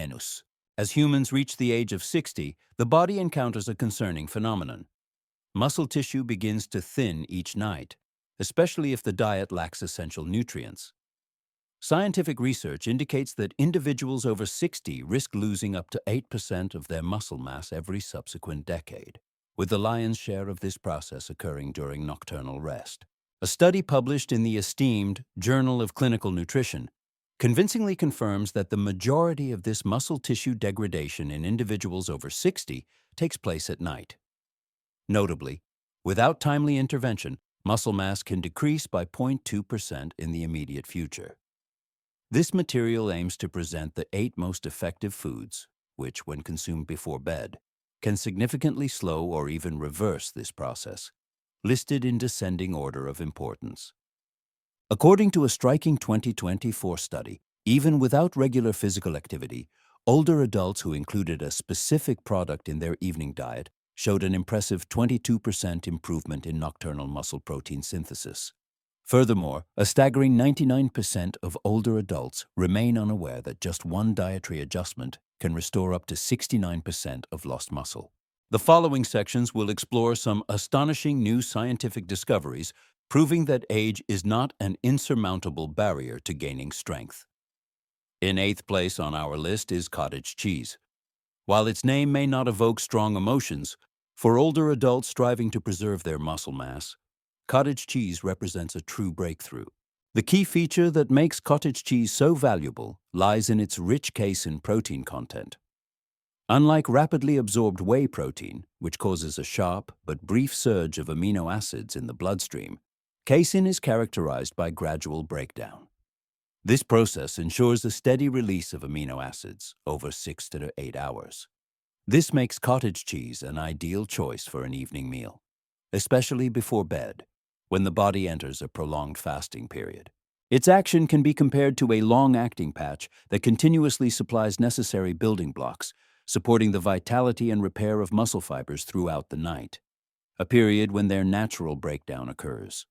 menus. As humans reach the age of 60, the body encounters a concerning phenomenon. Muscle tissue begins to thin each night, especially if the diet lacks essential nutrients. Scientific research indicates that individuals over 60 risk losing up to 8% of their muscle mass every subsequent decade, with the lion's share of this process occurring during nocturnal rest. A study published in the esteemed Journal of Clinical Nutrition convincingly confirms that the majority of this muscle tissue degradation in individuals over 60 takes place at night. Notably, without timely intervention, muscle mass can decrease by 0.2% in the immediate future. This material aims to present the 8 most effective foods, which, when consumed before bed, can significantly slow or even reverse this process, listed in descending order of importance. According to a striking 2024 study, even without regular physical activity, older adults who included a specific product in their evening diet showed an impressive 22% improvement in nocturnal muscle protein synthesis. Furthermore, a staggering 99% of older adults remain unaware that just one dietary adjustment can restore up to 69% of lost muscle. The following sections will explore some astonishing new scientific discoveries proving that age is not an insurmountable barrier to gaining strength. In 8th place on our list is cottage cheese. While its name may not evoke strong emotions, for older adults striving to preserve their muscle mass, cottage cheese represents a true breakthrough. The key feature that makes cottage cheese so valuable lies in its rich casein protein content. Unlike rapidly absorbed whey protein, which causes a sharp but brief surge of amino acids in the bloodstream, casein is characterized by gradual breakdown. This process ensures a steady release of amino acids over 6 to 8 hours. This makes cottage cheese an ideal choice for an evening meal, especially before bed, when the body enters a prolonged fasting period. Its action can be compared to a long-acting patch that continuously supplies necessary building blocks, supporting the vitality and repair of muscle fibers throughout the night, a period when their natural breakdown occurs.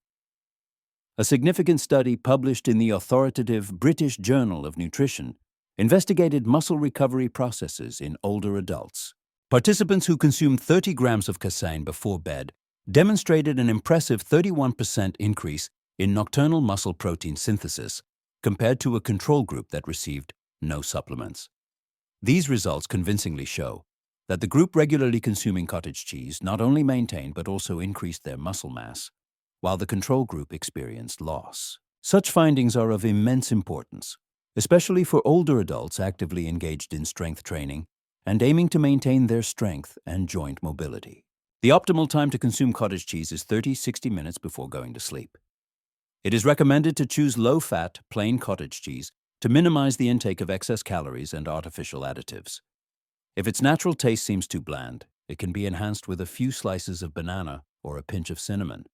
A significant study published in the authoritative British Journal of Nutrition investigated muscle recovery processes in older adults. Participants who consumed 30 grams of casein before bed demonstrated an impressive 31% increase in nocturnal muscle protein synthesis compared to a control group that received no supplements. These results convincingly show that the group regularly consuming cottage cheese not only maintained but also increased their muscle mass, while the control group experienced loss. Such findings are of immense importance, especially for older adults actively engaged in strength training and aiming to maintain their strength and joint mobility. The optimal time to consume cottage cheese is 30-60 minutes before going to sleep. It is recommended to choose low-fat, plain cottage cheese to minimize the intake of excess calories and artificial additives. If its natural taste seems too bland, it can be enhanced with a few slices of banana or a pinch of cinnamon.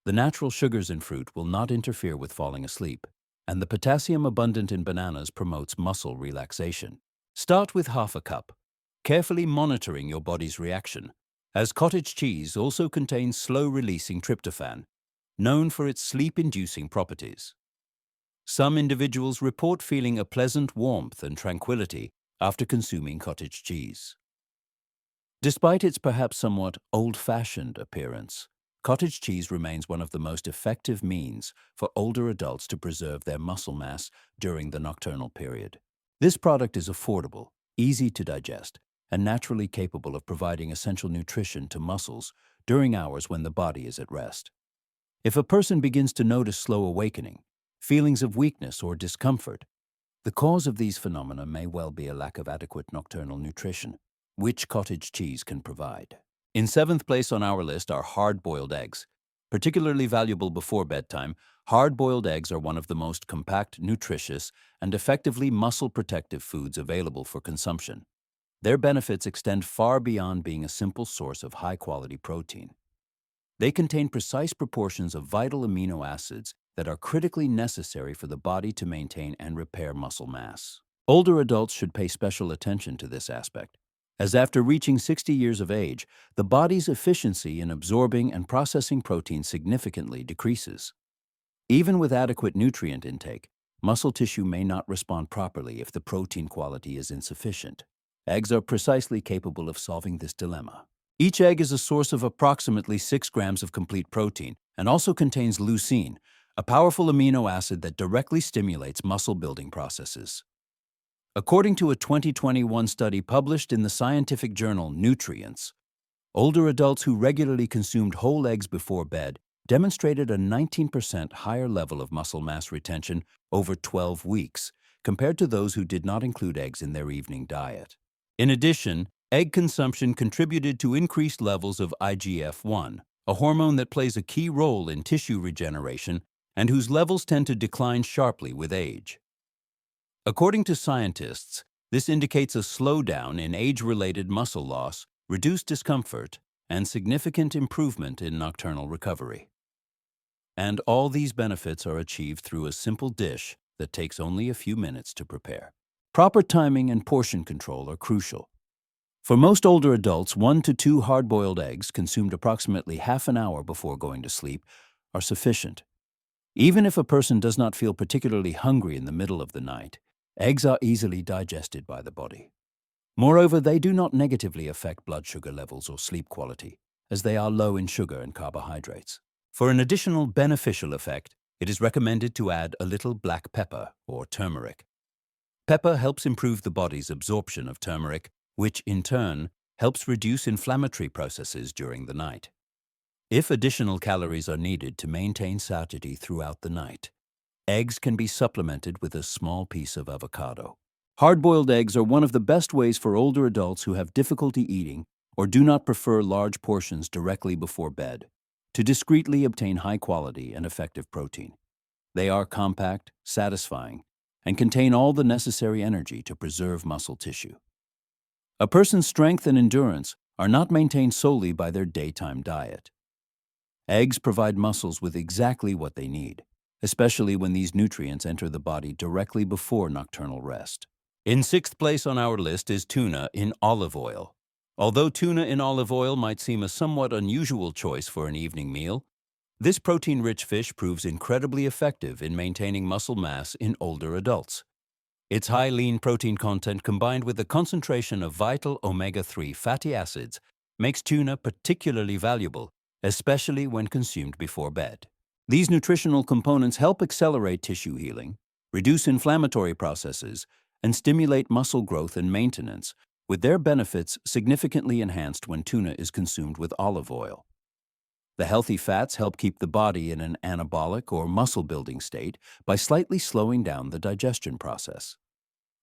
The natural sugars in fruit will not interfere with falling asleep, and the potassium abundant in bananas promotes muscle relaxation. Start with half a cup, carefully monitoring your body's reaction, as cottage cheese also contains slow-releasing tryptophan, known for its sleep-inducing properties. Some individuals report feeling a pleasant warmth and tranquility after consuming cottage cheese. Despite its perhaps somewhat old-fashioned appearance, cottage cheese remains one of the most effective means for older adults to preserve their muscle mass during the nocturnal period. This product is affordable, easy to digest, and naturally capable of providing essential nutrition to muscles during hours when the body is at rest. If a person begins to notice slow awakening, feelings of weakness or discomfort, the cause of these phenomena may well be a lack of adequate nocturnal nutrition, which cottage cheese can provide. In 7th place on our list are hard-boiled eggs. Particularly valuable before bedtime, hard-boiled eggs are one of the most compact, nutritious, and effectively muscle-protective foods available for consumption. Their benefits extend far beyond being a simple source of high-quality protein. They contain precise proportions of vital amino acids that are critically necessary for the body to maintain and repair muscle mass. Older adults should pay special attention to this aspect, as after reaching 60 years of age, the body's efficiency in absorbing and processing protein significantly decreases. Even with adequate nutrient intake, muscle tissue may not respond properly if the protein quality is insufficient. Eggs are precisely capable of solving this dilemma. Each egg is a source of approximately 6 grams of complete protein and also contains leucine, a powerful amino acid that directly stimulates muscle-building processes. According to a 2021 study published in the scientific journal Nutrients, older adults who regularly consumed whole eggs before bed demonstrated a 19% higher level of muscle mass retention over 12 weeks compared to those who did not include eggs in their evening diet. In addition, egg consumption contributed to increased levels of IGF-1, a hormone that plays a key role in tissue regeneration and whose levels tend to decline sharply with age. According to scientists, this indicates a slowdown in age-related muscle loss, reduced discomfort, and significant improvement in nocturnal recovery. And all these benefits are achieved through a simple dish that takes only a few minutes to prepare. Proper timing and portion control are crucial. For most older adults, 1 to 2 hard-boiled eggs consumed approximately half an hour before going to sleep are sufficient. Even if a person does not feel particularly hungry in the middle of the night, eggs are easily digested by the body. Moreover, they do not negatively affect blood sugar levels or sleep quality, as they are low in sugar and carbohydrates. For an additional beneficial effect, it is recommended to add a little black pepper or turmeric. Pepper helps improve the body's absorption of turmeric, which in turn helps reduce inflammatory processes during the night. If additional calories are needed to maintain satiety throughout the night, eggs can be supplemented with a small piece of avocado. Hard-boiled eggs are one of the best ways for older adults who have difficulty eating or do not prefer large portions directly before bed to discreetly obtain high-quality and effective protein. They are compact, satisfying, and contain all the necessary energy to preserve muscle tissue. A person's strength and endurance are not maintained solely by their daytime diet. Eggs provide muscles with exactly what they need, especially when these nutrients enter the body directly before nocturnal rest. In 6th place on our list is tuna in olive oil. Although tuna in olive oil might seem a somewhat unusual choice for an evening meal, this protein-rich fish proves incredibly effective in maintaining muscle mass in older adults. Its high lean protein content combined with the concentration of vital omega-3 fatty acids makes tuna particularly valuable, especially when consumed before bed. These nutritional components help accelerate tissue healing, reduce inflammatory processes, and stimulate muscle growth and maintenance, with their benefits significantly enhanced when tuna is consumed with olive oil. The healthy fats help keep the body in an anabolic or muscle-building state by slightly slowing down the digestion process.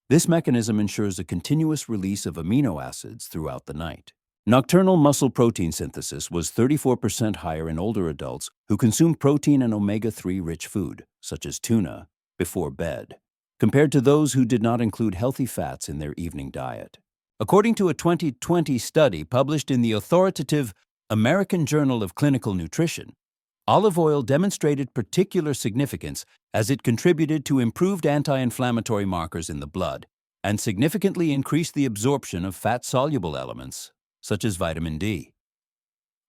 This mechanism ensures a continuous release of amino acids throughout the night. Nocturnal muscle protein synthesis was 34% higher in older adults who consumed protein and omega-3 rich food, such as tuna, before bed, compared to those who did not include healthy fats in their evening diet. According to a 2020 study published in the authoritative American Journal of Clinical Nutrition, olive oil demonstrated particular significance as it contributed to improved anti-inflammatory markers in the blood and significantly increased the absorption of fat-soluble elements, such as vitamin D.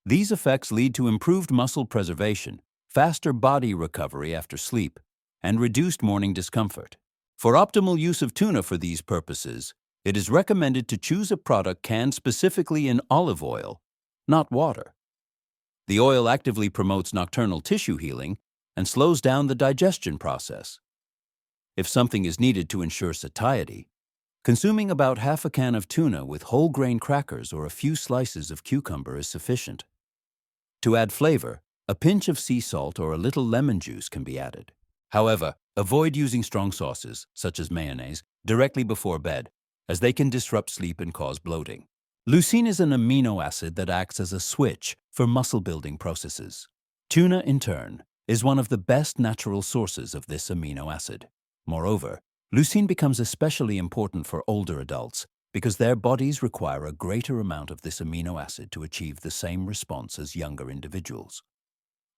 These effects lead to improved muscle preservation, faster body recovery after sleep, and reduced morning discomfort. For optimal use of tuna for these purposes, it is recommended to choose a product canned specifically in olive oil, not water. The oil actively promotes nocturnal tissue healing and slows down the digestion process. If something is needed to ensure satiety, consuming about half a can of tuna with whole grain crackers or a few slices of cucumber is sufficient. To add flavor, a pinch of sea salt or a little lemon juice can be added. However, avoid using strong sauces, such as mayonnaise, directly before bed, as they can disrupt sleep and cause bloating. Leucine is an amino acid that acts as a switch for muscle-building processes. Tuna, in turn, is one of the best natural sources of this amino acid. Moreover, leucine becomes especially important for older adults because their bodies require a greater amount of this amino acid to achieve the same response as younger individuals.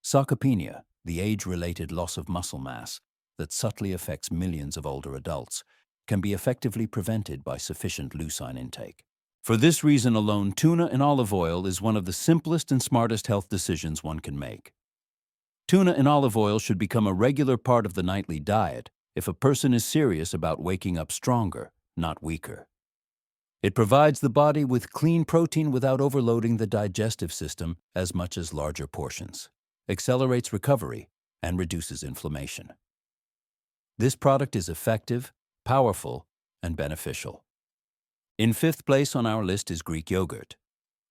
Sarcopenia, the age-related loss of muscle mass that subtly affects millions of older adults, can be effectively prevented by sufficient leucine intake. For this reason alone, tuna in olive oil is one of the simplest and smartest health decisions one can make. Tuna in olive oil should become a regular part of the nightly diet if a person is serious about waking up stronger, not weaker. It provides the body with clean protein without overloading the digestive system as much as larger portions, accelerates recovery, and reduces inflammation. This product is effective, powerful, and beneficial. In fifth place on our list is Greek yogurt.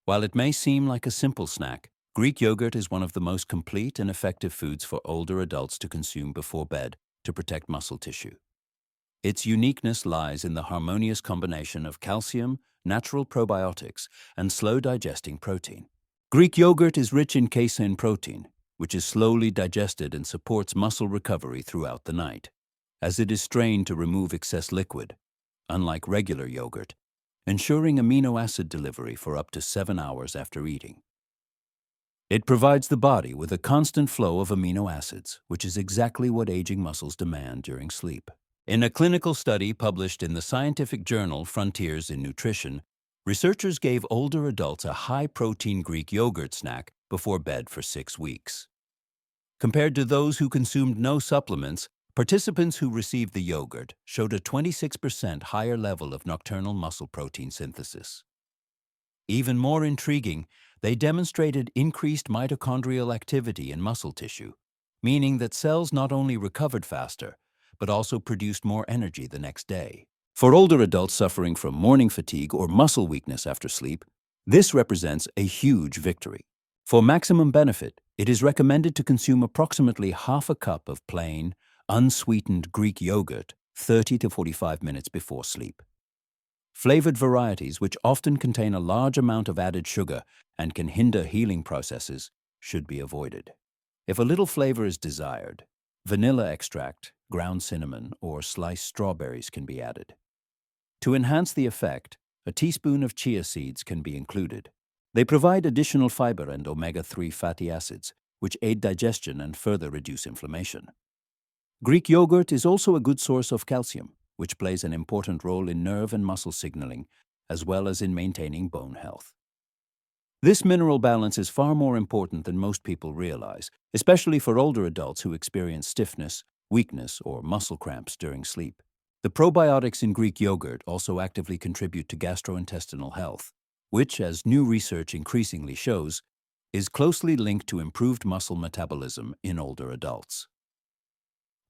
While it may seem like a simple snack, Greek yogurt is one of the most complete and effective foods for older adults to consume before bed to protect muscle tissue. Its uniqueness lies in the harmonious combination of calcium, natural probiotics, and slow-digesting protein. Greek yogurt is rich in casein protein, which is slowly digested and supports muscle recovery throughout the night, as it is strained to remove excess liquid, unlike regular yogurt, ensuring amino acid delivery for up to 7 hours after eating. It provides the body with a constant flow of amino acids, which is exactly what aging muscles demand during sleep. In a clinical study published in the scientific journal Frontiers in Nutrition, researchers gave older adults a high-protein Greek yogurt snack before bed for 6 weeks. Compared to those who consumed no supplements, participants who received the yogurt showed a 26% higher level of nocturnal muscle protein synthesis. Even more intriguing, they demonstrated increased mitochondrial activity in muscle tissue, meaning that cells not only recovered faster, but also produced more energy the next day. For older adults suffering from morning fatigue or muscle weakness after sleep, this represents a huge victory. For maximum benefit, it is recommended to consume approximately half a cup of plain, unsweetened Greek yogurt 30 to 45 minutes before sleep. Flavored varieties, which often contain a large amount of added sugar and can hinder healing processes, should be avoided. If a little flavor is desired, vanilla extract, ground cinnamon, or sliced strawberries can be added. To enhance the effect, a teaspoon of chia seeds can be included. They provide additional fiber and omega-3 fatty acids, which aid digestion and further reduce inflammation. Greek yogurt is also a good source of calcium, which plays an important role in nerve and muscle signaling, as well as in maintaining bone health. This mineral balance is far more important than most people realize, especially for older adults who experience stiffness, weakness, or muscle cramps during sleep. The probiotics in Greek yogurt also actively contribute to gastrointestinal health, which, as new research increasingly shows, is closely linked to improved muscle metabolism in older adults.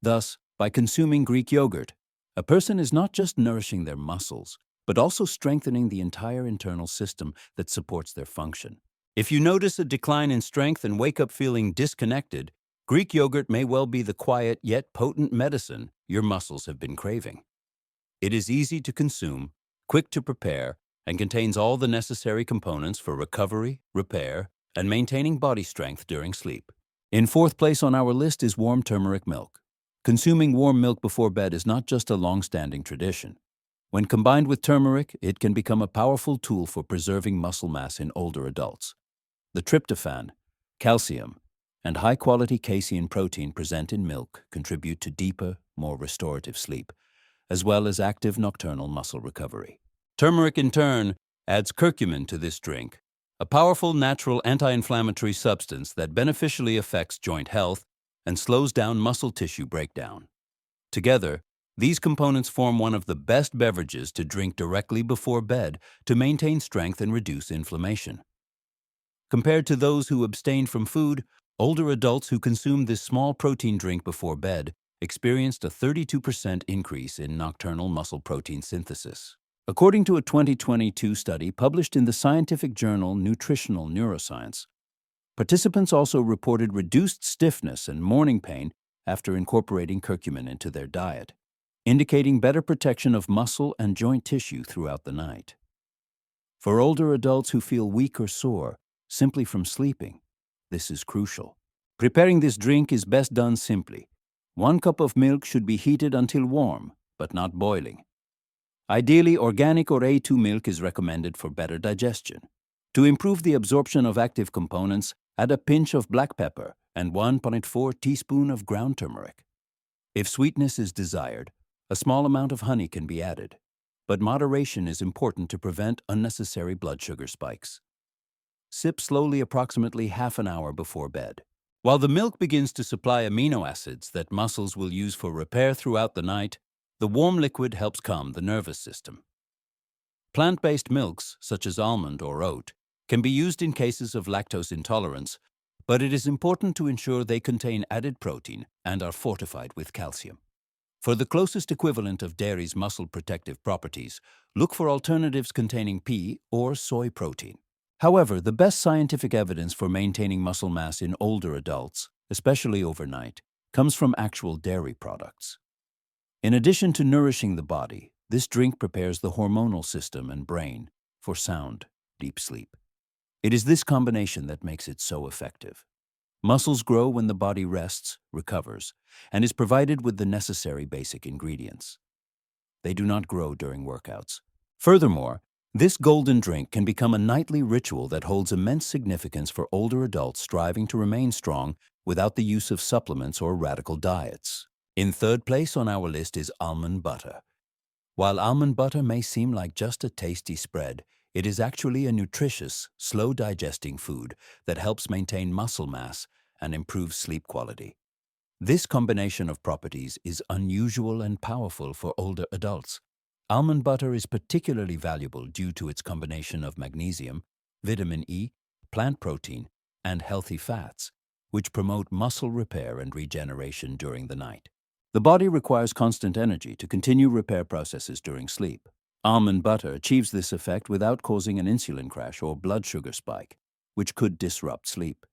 Thus, by consuming Greek yogurt, a person is not just nourishing their muscles, but also strengthening the entire internal system that supports their function. If you notice a decline in strength and wake up feeling disconnected, Greek yogurt may well be the quiet yet potent medicine your muscles have been craving. It is easy to consume, quick to prepare, and contains all the necessary components for recovery, repair, and maintaining body strength during sleep. In fourth place on our list is warm turmeric milk. Consuming warm milk before bed is not just a long-standing tradition. When combined with turmeric, it can become a powerful tool for preserving muscle mass in older adults. The tryptophan, calcium, and high-quality casein protein present in milk contribute to deeper, more restorative sleep, as well as active nocturnal muscle recovery. Turmeric, in turn, adds curcumin to this drink, a powerful natural anti-inflammatory substance that beneficially affects joint health and slows down muscle tissue breakdown. Together, these components form one of the best beverages to drink directly before bed to maintain strength and reduce inflammation. Compared to those who abstained from food, older adults who consumed this small protein drink before bed experienced a 32% increase in nocturnal muscle protein synthesis. According to a 2022 study published in the scientific journal Nutritional Neuroscience, participants also reported reduced stiffness and morning pain after incorporating curcumin into their diet, indicating better protection of muscle and joint tissue throughout the night. For older adults who feel weak or sore simply from sleeping, this is crucial. Preparing this drink is best done simply. 1 cup of milk should be heated until warm, but not boiling. Ideally, organic or A2 milk is recommended for better digestion. To improve the absorption of active components, add a pinch of black pepper and 1.4 teaspoons of ground turmeric. If sweetness is desired, a small amount of honey can be added, but moderation is important to prevent unnecessary blood sugar spikes. Sip slowly approximately half an hour before bed. While the milk begins to supply amino acids that muscles will use for repair throughout the night, the warm liquid helps calm the nervous system. Plant-based milks, such as almond or oat, can be used in cases of lactose intolerance, but it is important to ensure they contain added protein and are fortified with calcium. For the closest equivalent of dairy's muscle protective properties, look for alternatives containing pea or soy protein. However, the best scientific evidence for maintaining muscle mass in older adults, especially overnight, comes from actual dairy products. In addition to nourishing the body, this drink prepares the hormonal system and brain for sound, deep sleep. It is this combination that makes it so effective. Muscles grow when the body rests, recovers, and is provided with the necessary basic ingredients. They do not grow during workouts. Furthermore, this golden drink can become a nightly ritual that holds immense significance for older adults striving to remain strong without the use of supplements or radical diets. In third place on our list is almond butter. While almond butter may seem like just a tasty spread, it is actually a nutritious, slow-digesting food that helps maintain muscle mass and improve sleep quality. This combination of properties is unusual and powerful for older adults. Almond butter is particularly valuable due to its combination of magnesium, vitamin E, plant protein, and healthy fats, which promote muscle repair and regeneration during the night. The body requires constant energy to continue repair processes during sleep. Almond butter achieves this effect without causing an insulin crash or blood sugar spike, which could disrupt sleep.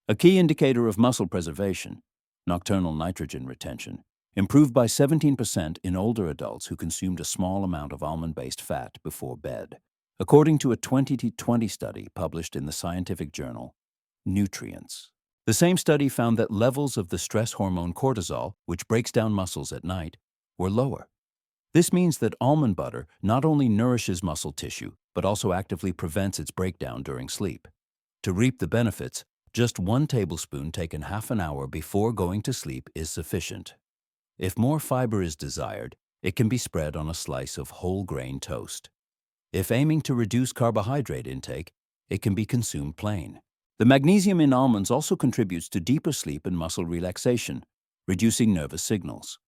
A key indicator of muscle preservation, nocturnal nitrogen retention, improved by 17% in older adults who consumed a small amount of almond-based fat before bed, according to a 2020 study published in the scientific journal Nutrients. The same study found that levels of the stress hormone cortisol, which breaks down muscles at night, were lower. This means that almond butter not only nourishes muscle tissue, but also actively prevents its breakdown during sleep. To reap the benefits, just 1 tablespoon taken half an hour before going to sleep is sufficient. If more fiber is desired, it can be spread on a slice of whole grain toast. If aiming to reduce carbohydrate intake, it can be consumed plain. The magnesium in almonds also contributes to deeper sleep and muscle relaxation, reducing nervous signals.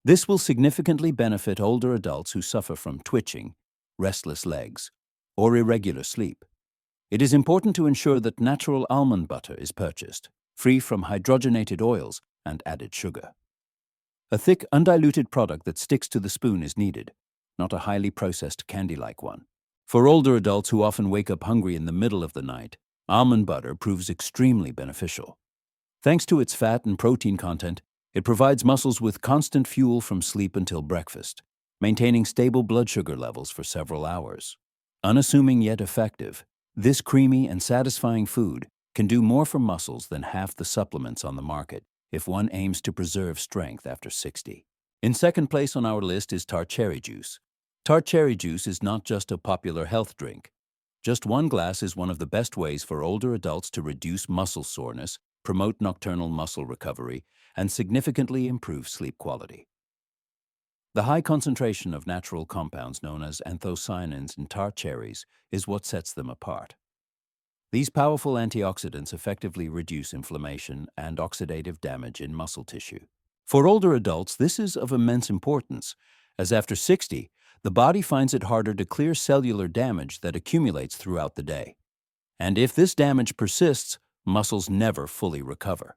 This will significantly benefit older adults who suffer from twitching, restless legs, or irregular sleep. It is important to ensure that natural almond butter is purchased, free from hydrogenated oils and added sugar. A thick, undiluted product that sticks to the spoon is needed, not a highly processed candy-like one. For older adults who often wake up hungry in the middle of the night, almond butter proves extremely beneficial. Thanks to its fat and protein content, it provides muscles with constant fuel from sleep until breakfast, maintaining stable blood sugar levels for several hours. Unassuming yet effective, this creamy and satisfying food can do more for muscles than half the supplements on the market if one aims to preserve strength after 60. In second place on our list is tart cherry juice. Tart cherry juice is not just a popular health drink. Just 1 glass is one of the best ways for older adults to reduce muscle soreness, promote nocturnal muscle recovery, and significantly improve sleep quality. The high concentration of natural compounds known as anthocyanins in tart cherries is what sets them apart. These powerful antioxidants effectively reduce inflammation and oxidative damage in muscle tissue. For older adults, this is of immense importance, as after 60, the body finds it harder to clear cellular damage that accumulates throughout the day. And if this damage persists, muscles never fully recover.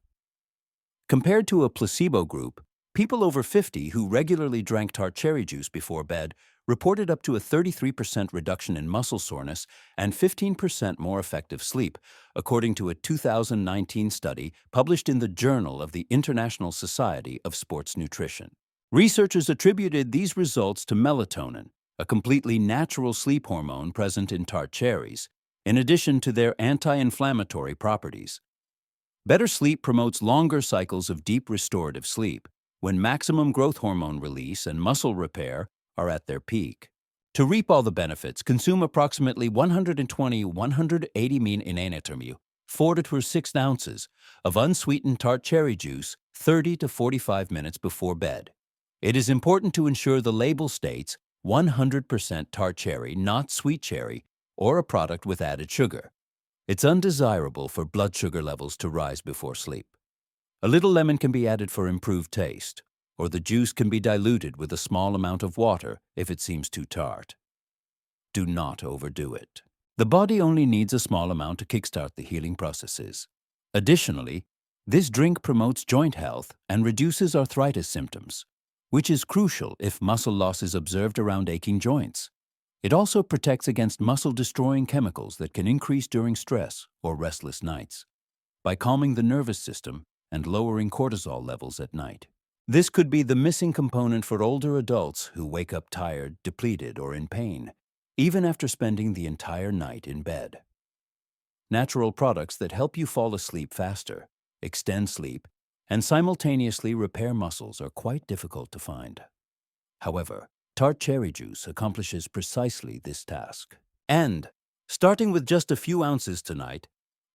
Compared to a placebo group, people over 50 who regularly drank tart cherry juice before bed reported up to a 33% reduction in muscle soreness and 15% more effective sleep, according to a 2019 study published in the Journal of the International Society of Sports Nutrition. Researchers attributed these results to melatonin, a completely natural sleep hormone present in tart cherries, in addition to their anti-inflammatory properties. Better sleep promotes longer cycles of deep restorative sleep, when maximum growth hormone release and muscle repair are at their peak. To reap all the benefits, consume approximately 120-180 min in 4 to 6 ounces of unsweetened tart cherry juice 30 to 45 minutes before bed. It is important to ensure the label states 100% tart cherry, not sweet cherry, or a product with added sugar. It's undesirable for blood sugar levels to rise before sleep. A little lemon can be added for improved taste, or the juice can be diluted with a small amount of water if it seems too tart. Do not overdo it. The body only needs a small amount to kickstart the healing processes. Additionally, this drink promotes joint health and reduces arthritis symptoms, which is crucial if muscle loss is observed around aching joints. It also protects against muscle-destroying chemicals that can increase during stress or restless nights, by calming the nervous system and lowering cortisol levels at night. This could be the missing component for older adults who wake up tired, depleted, or in pain, even after spending the entire night in bed. Natural products that help you fall asleep faster, extend sleep, and simultaneously repair muscles are quite difficult to find. However, tart cherry juice accomplishes precisely this task. And, starting with just a few ounces tonight,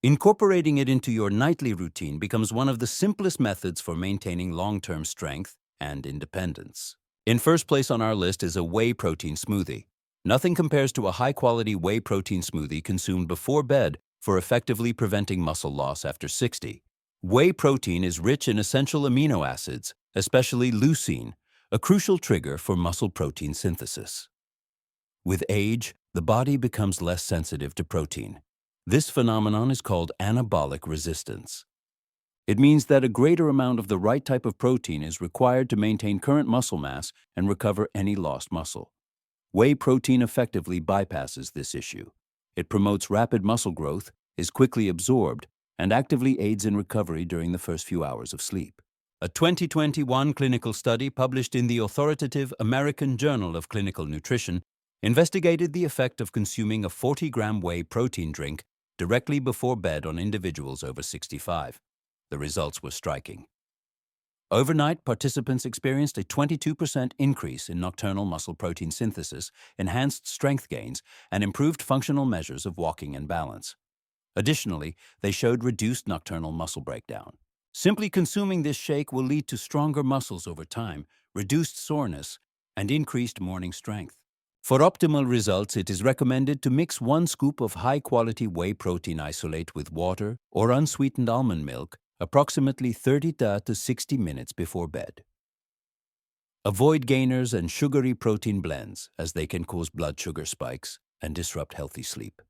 incorporating it into your nightly routine becomes one of the simplest methods for maintaining long-term strength and independence. In first place on our list is a whey protein smoothie. Nothing compares to a high-quality whey protein smoothie consumed before bed for effectively preventing muscle loss after 60. Whey protein is rich in essential amino acids, especially leucine, a crucial trigger for muscle protein synthesis. With age, the body becomes less sensitive to protein. This phenomenon is called anabolic resistance. It means that a greater amount of the right type of protein is required to maintain current muscle mass and recover any lost muscle. Whey protein effectively bypasses this issue. It promotes rapid muscle growth, is quickly absorbed, and actively aids in recovery during the first few hours of sleep. A 2021 clinical study published in the authoritative American Journal of Clinical Nutrition investigated the effect of consuming a 40-gram whey protein drink directly before bed on individuals over 65. The results were striking. Overnight, participants experienced a 22% increase in nocturnal muscle protein synthesis, enhanced strength gains, and improved functional measures of walking and balance. Additionally, they showed reduced nocturnal muscle breakdown. Simply consuming this shake will lead to stronger muscles over time, reduced soreness, and increased morning strength. For optimal results, it is recommended to mix 1 scoop of high-quality whey protein isolate with water or unsweetened almond milk approximately 30 to 60 minutes before bed. Avoid gainers and sugary protein blends, as they can cause blood sugar spikes and disrupt healthy sleep.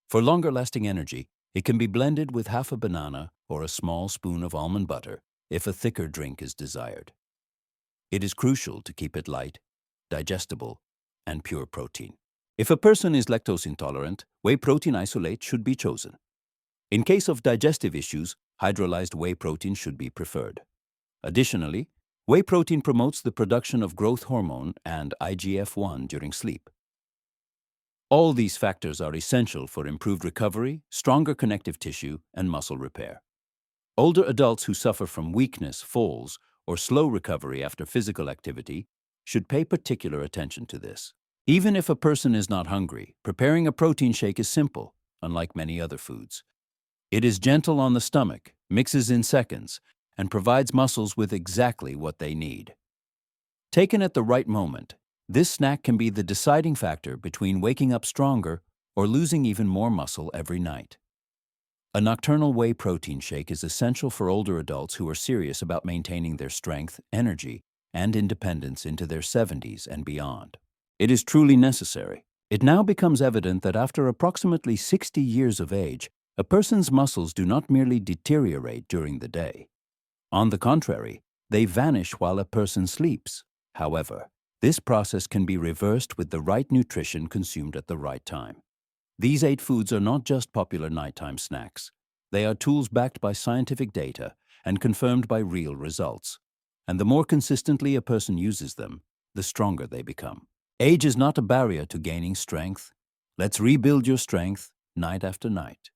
For longer-lasting energy, it can be blended with half a banana or a small spoon of almond butter if a thicker drink is desired. It is crucial to keep it light, digestible, and pure protein. If a person is lactose intolerant, whey protein isolate should be chosen. In case of digestive issues, hydrolyzed whey protein should be preferred. Additionally, whey protein promotes the production of growth hormone and IGF-1 during sleep. All these factors are essential for improved recovery, stronger connective tissue, and muscle repair. Older adults who suffer from weakness, falls, or slow recovery after physical activity should pay particular attention to this. Even if a person is not hungry, preparing a protein shake is simple, unlike many other foods. It is gentle on the stomach, mixes in seconds, and provides muscles with exactly what they need. Taken at the right moment, this snack can be the deciding factor between waking up stronger or losing even more muscle every night. A nocturnal whey protein shake is essential for older adults who are serious about maintaining their strength, energy, and independence into their 70s and beyond. It is truly necessary. It now becomes evident that after approximately 60 years of age, a person's muscles do not merely deteriorate during the day. On the contrary, they vanish while a person sleeps. However, this process can be reversed with the right nutrition consumed at the right time. These 8 foods are not just popular nighttime snacks. They are tools backed by scientific data and confirmed by real results. And the more consistently a person uses them, the stronger they become. Age is not a barrier to gaining strength. Let's rebuild your strength night after night.